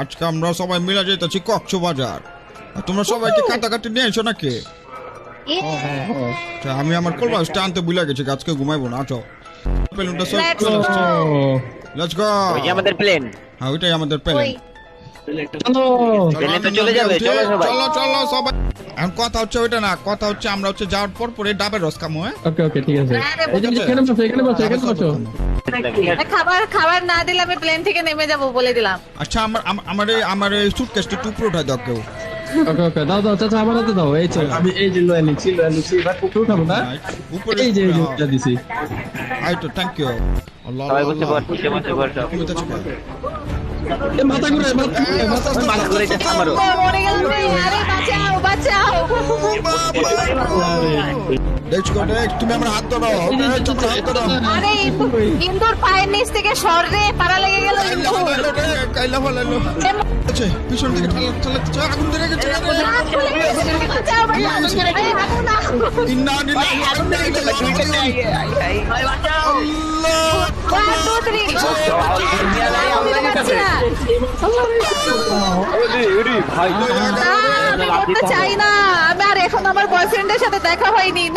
আজকে আমরা সবাই মিলে যেতেছি কক্সবাজার। আর তোমরা সবাইকে কাটাকাটি নিয়ে এসো নাকি? আচ্ছা, আমি আমার কলবাসটা আনতে ভুলে গেছি, আজকে ঘুমাইবো না। আচ্ছা প্লেনটা চলে আসছে, লেটস গো। ওই যে আমাদের প্লেন। হ্যাঁ ওইটাই আমাদের প্লেন। প্লেনে তো চলে যাবে, চলো সবাই। চলো চলো সবাই। এখন কথা হচ্ছে ওইটা না, কথা হচ্ছে আমরা হচ্ছে যাওয়ার পর পরে ডাবের রস খামো। হ্যাঁ ওকে ওকে ঠিক আছে। এই যে এখানে বসো এখানে বসো এখানে বসো। খাবার খাবার না দিলে আমি প্লেন থেকে নেমে যাব বলে দিলাম। আচ্ছা আমার এই সুটকেসটা টুকরো উঠাই দাও কেউ। ওকে ওকে দাও দাও চাচা আমার হাতে দাও। এই চল আমি এই যে লয়ে নিচ্ছি এবার পুকুর উঠাবো না। উপরে এই যে উঠা দিছি। আই তো থ্যাংক ইউ। আল্লাহ সবাই বসে পড়, বসে পড় সব। তুমি তো চিকা এ মাথা ঘুরে মাথা ঘুরে যাচ্ছে আমারও। মরে গেল রে, আরে বাঁচাও বাঁচাও। দেখো তুমি আমার হাত ধরো, তোমার হাত ধরো। আরে ইন্দুর পায়ের নিচ থেকে সররে পাড়া লেগে গেল ইন্দুর। কাইলা ফলাইলো। আচ্ছা পিছন থেকে ঠেলা আগুন ধরে গেছে। বাঁচাও বাঁচাও। আরে আগুন না। ইন্না নিল্লাহি ওয়া ইন্না ইলাইহি রাজিউন। 1 2 3 চাই না আমি আর এখন আমার বয়ফ্রেন্ডের সাথে দেখা হয়নি।